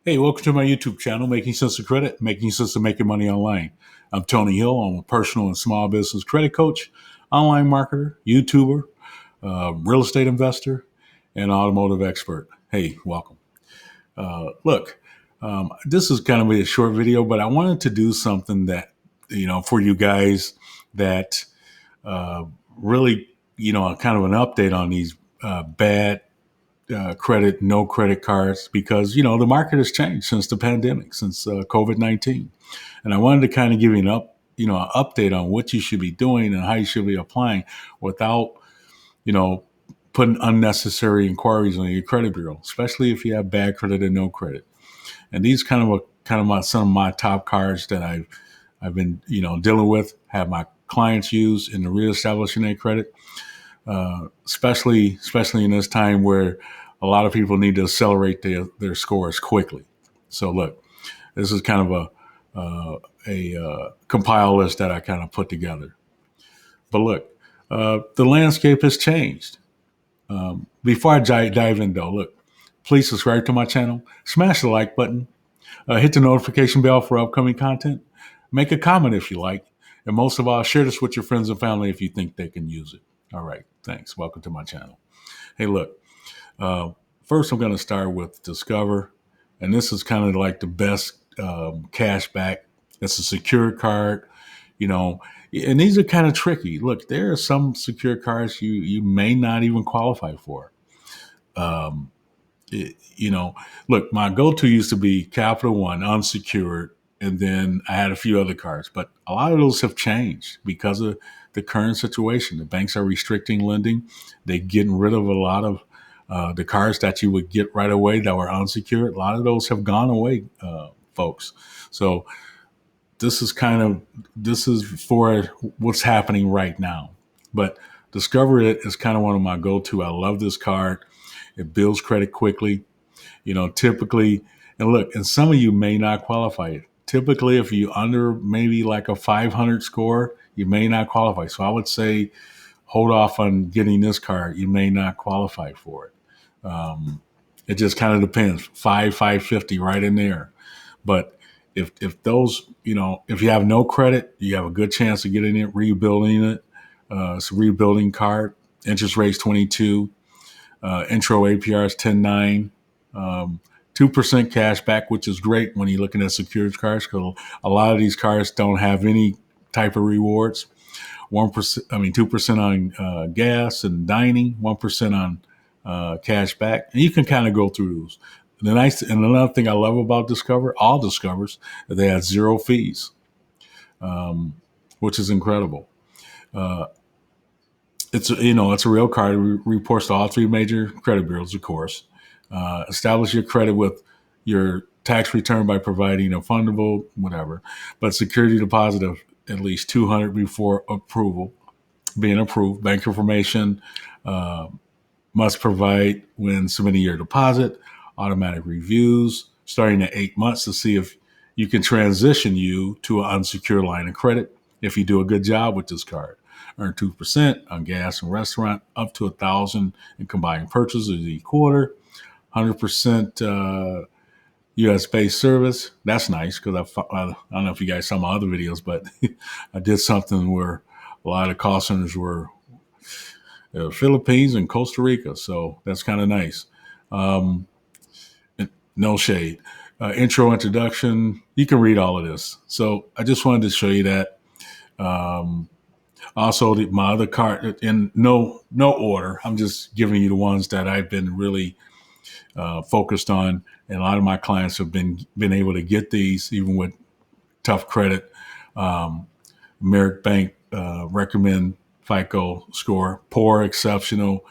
Hey, welcome to my YouTube channel, Making Sense of Credit, Making Sense of Making Money Online. I'm Tony Hill. I'm a personal and small business credit coach, online marketer, YouTuber, real estate investor, and automotive expert. Hey, welcome. Look, this is kind of a short video, but I wanted to do something that, for you guys that uh, really, kind of an update on these bad credit, no credit cards, because the market has changed since the pandemic, since COVID-19, and I wanted to kind of give you an update on what you should be doing and how you should be applying without you know putting unnecessary inquiries on your credit bureau, especially if you have bad credit and no credit. And these some of my top cards that I've been dealing with, have my clients use in the reestablishing their credit, especially in this time where a lot of people need to accelerate their scores quickly. So look, this is kind of a compile list that I kind of put together. But look, the landscape has changed. Before I dive in though, look, please subscribe to my channel, smash the like button, hit the notification bell for upcoming content, make a comment if you like, and most of all, share this with your friends and family if you think they can use it. All right, thanks. Welcome to my channel. Hey, look, uh, first I'm going to start with Discover, and this is kind of like the best cash back. It's a secure card, you know, and these are kind of tricky. Look, there are some secure cards you may not even qualify for. Um, it- you know, Look, my go-to used to be Capital One, unsecured, and then I had a few other cards, but a lot of those have changed because of the current situation. The banks are restricting lending. They're getting rid of a lot of the cards that you would get right away that were unsecured. A lot of those have gone away, folks. So this is for what's happening right now. But Discover It is kind of one of my go-to. I love this card. It builds credit quickly. Typically, and look, and some of you may not qualify it. Typically, if you under maybe like a 500 score, you may not qualify. So I would say hold off on getting this card. You may not qualify for it. It just kind of depends. 550, right in there. But if those, if you have no credit, you have a good chance of getting it, rebuilding it. It's a rebuilding card. Interest rates 22. Intro APR is 10.9. 2% cash back, which is great when you're looking at secured cards, because a lot of these cards don't have any type of rewards. 1%, 2% on gas and dining, 1% on cash back, and you can kind of go through those. And another thing I love about all Discovers, that they have zero fees, which is incredible. Uh, it's a real card. It reports to all three major credit bureaus, of course. Establish your credit with your tax return by providing a fundable whatever, but security deposit of at least 200 before being approved. Bank information uh, must provide when submitting your deposit. Automatic reviews starting at 8 months to see if you can transition you to an unsecured line of credit if you do a good job with this card. Earn 2% on gas and restaurant, up to 1,000 in combined purchases each quarter. 100% US based service. That's nice because I don't know if you guys saw my other videos, but I did something where a lot of call centers were Philippines and Costa Rica. So that's kind of nice. Um, no shade. Intro introduction. You can read all of this. So I just wanted to show you that. Um, Also, my other card in no order. I'm just giving you the ones that I've been really focused on, and a lot of my clients have been able to get these even with tough credit. Um, Merrick Bank recommend FICO score, poor, exceptional,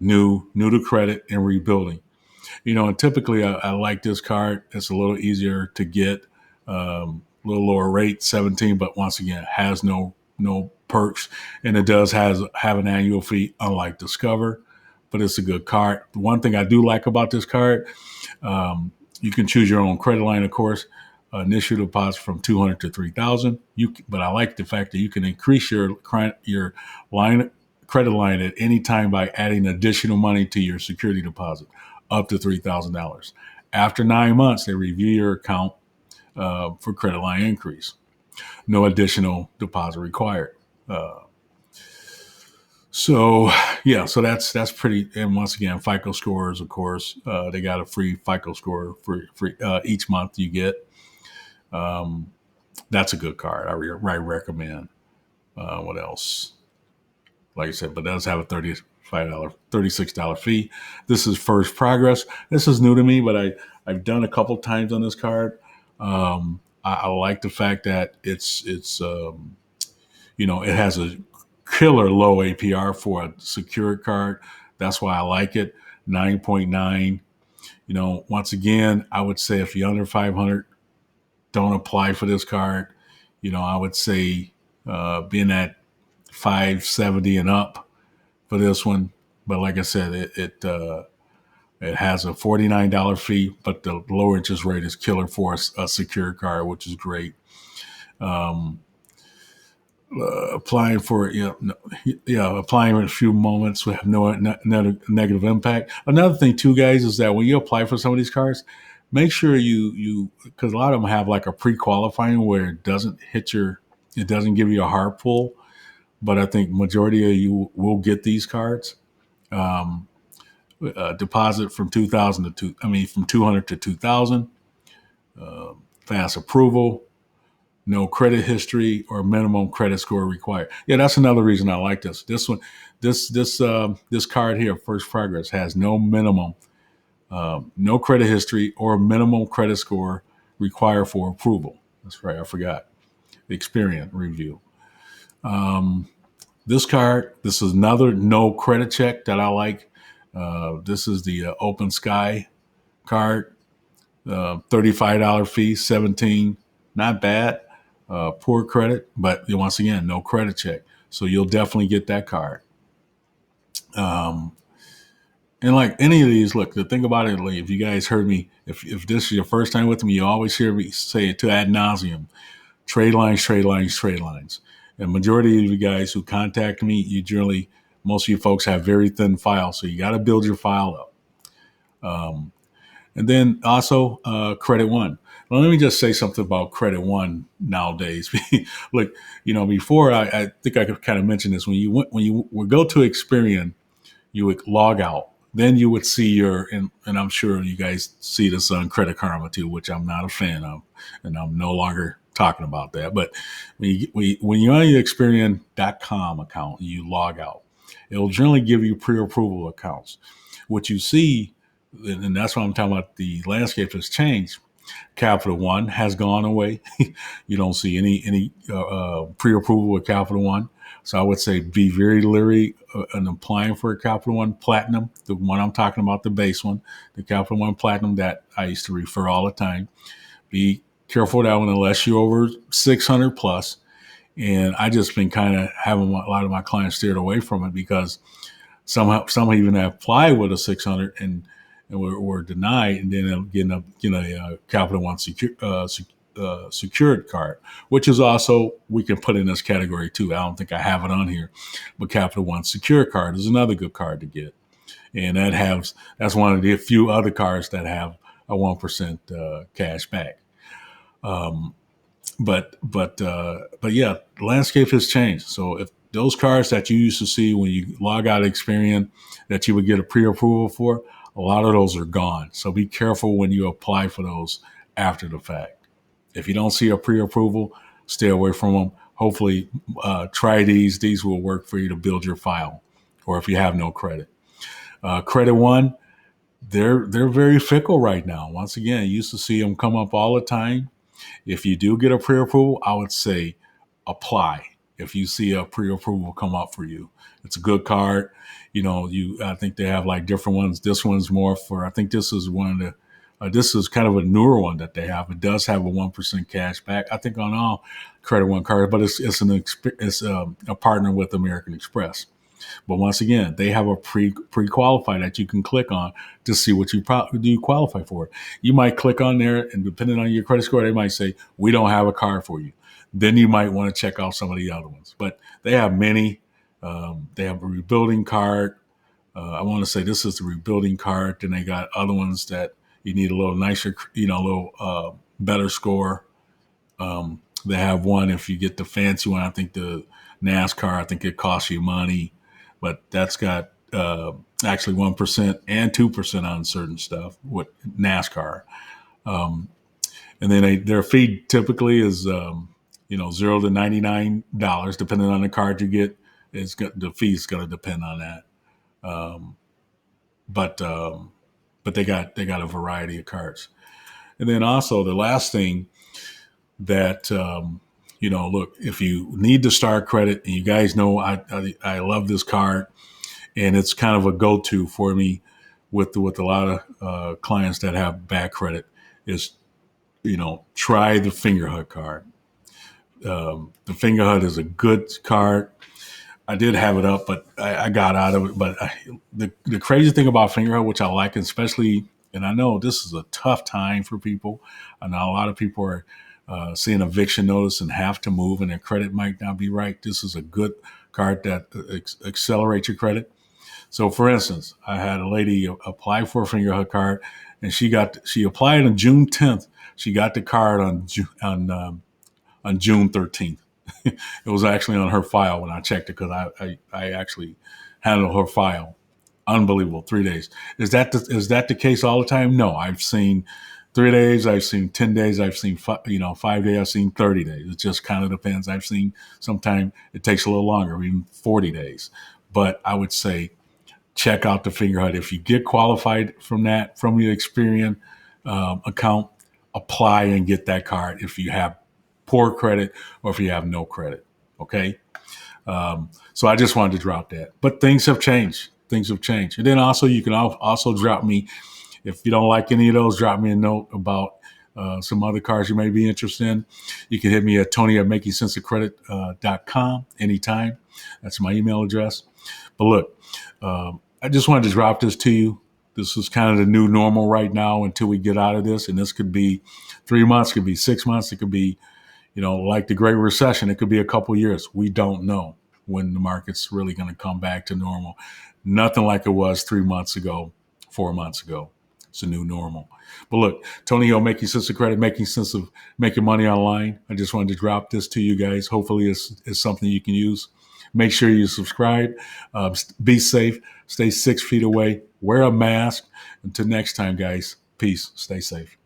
new to credit, and rebuilding. And typically I like this card. It's a little easier to get, a little lower rate, 17, but once again has no perks, and it does have an annual fee, unlike Discover. But it's a good card. The one thing I do like about this card, you can choose your own credit line, of course. Initial deposit from 200 to 3,000. But I like the fact that you can increase your line credit line at any time by adding additional money to your security deposit, up to $3,000. After 9 months, they review your account for credit line increase. No additional deposit required. So yeah, so that's pretty. And once again, FICO scores, of course, they got a free FICO score for free each month you get. That's a good card. I recommend. What else? Like I said, but does have a $36 fee. This is First Progress. This is new to me, but I've done a couple times on this card. I like the fact that it has a killer low APR for a secured card. That's why I like it. 9.9. Once again, I would say if you're under 500, don't apply for this card. I would say being at 570 and up for this one. But like I said, it has a $49 fee, but the lower interest rate is killer for a secured card, which is great. Applying for applying in a few moments will have no negative impact. Another thing too, guys, is that when you apply for some of these cards, make sure you because a lot of them have like a pre-qualifying where it doesn't give you a hard pull, but I think majority of you will get these cards. Deposit from 200 to 2,000. Fast approval. No credit history or minimum credit score required. Yeah, that's another reason I like this. This one, this card here, First Progress, has no minimum, no credit history or minimum credit score required for approval. That's right, I forgot. The Experian review. This card, this is another no credit check that I like. This is the Open Sky card. $35 fee, 17, not bad. Poor credit, but once again, no credit check. So you'll definitely get that card. And like any of these, look, the thing about it, like, if you guys heard me, if this is your first time with me, you always hear me say it to ad nauseum, trade lines, trade lines, trade lines. And majority of you guys who contact me, most of you folks have very thin files. So you got to build your file up. And then also Credit One. Well, let me just say something about Credit One nowadays. Look, before I think I could kind of mention this. When you would go to Experian, you would log out. Then you would see and I'm sure you guys see this on Credit Karma too, which I'm not a fan of, and I'm no longer talking about that. But when you're on your Experian.com account, you log out. It'll generally give you pre-approval accounts. What you see, and that's what I'm talking about, the landscape has changed. Capital One has gone away. You don't see any pre-approval with Capital One. So I would say be very leery in applying for a Capital One Platinum, the one I'm talking about, the base one, the Capital One Platinum that I used to refer all the time. Be careful with that one unless you're over 600 plus. And I just been kind of having a lot of my clients steered away from it because some even applied with a 600 and were denied, and then getting a Capital One secured card, which is also, we can put in this category too. I don't think I have it on here, but Capital One secured card is another good card to get, and that's one of the few other cards that have a 1% cash back. But yeah, the landscape has changed. So if those cards that you used to see when you log out of Experian that you would get a pre-approval for, a lot of those are gone. So be careful when you apply for those after the fact. If you don't see a pre-approval, stay away from them. Hopefully, try these. These will work for you to build your file, or if you have no credit. Credit One, they're very fickle right now. Once again, you used to see them come up all the time. If you do get a pre-approval, I would say apply. If you see a pre-approval come up for you, it's a good card. I think they have like different ones. This one's more for, I think this is this is kind of a newer one that they have. It does have a 1% cash back, I think, on all Credit One cards, but it's a partner with American Express. But once again, they have a pre-qualify that you can click on to see what do you qualify for. You might click on there, and depending on your credit score, they might say, we don't have a card for you. Then you might want to check out some of the other ones. But they have many. They have a rebuilding card. I want to say this is the rebuilding card. Then they got other ones that you need a little nicer, a little better score. They have one if you get the fancy one. I think the NASCAR, I think it costs you money, but that's got actually 1% and 2% on certain stuff with NASCAR. And then their fee typically is $0 to $99, depending on the card you get. The fee's going to depend on that. Um, but they got a variety of cards. And then also the last thing that look, if you need to start credit, and you guys know I love this card, and it's kind of a go-to for me with a lot of clients that have bad credit, is try the Fingerhut card. The Fingerhut is a good card. I did have it up, but I got out of it. But the crazy thing about Fingerhut, which I like, especially, and I know this is a tough time for people. I know a lot of people are seeing eviction notice and have to move, and their credit might not be right. This is a good card that accelerates your credit. So, for instance, I had a lady apply for a Fingerhut card, and she applied on June 10th. She got the card on June 13th. It was actually on her file when I checked it, because I actually handled her file. Unbelievable, 3 days. Is that the case all the time? No, I've seen 3 days, I've seen 10 days, I've seen 5 days, I've seen 30 days. It just kind of depends. I've seen sometimes it takes a little longer, even 40 days. But I would say check out the Fingerhut. If you get qualified from the Experian account, apply and get that card if you have poor credit or if you have no credit. Okay. So I just wanted to drop that. But things have changed. And then also you can also drop me, if you don't like any of those, drop me a note about some other cards you may be interested in. You can hit me at Tony@makingsenseofcredit.com anytime. That's my email address. But look, I just wanted to drop this to you. This is kind of the new normal right now until we get out of this. And this could be 3 months, could be 6 months. It could be, like the Great Recession. It could be a couple years. We don't know when the market's really going to come back to normal. Nothing like it was 3 months ago, 4 months ago. It's a new normal. But look, Tony Hill, Making Sense of Credit, making sense of making money online. I just wanted to drop this to you guys. Hopefully it's something you can use. Make sure you subscribe. Be safe. Stay 6 feet away. Wear a mask. Until next time, guys. Peace. Stay safe.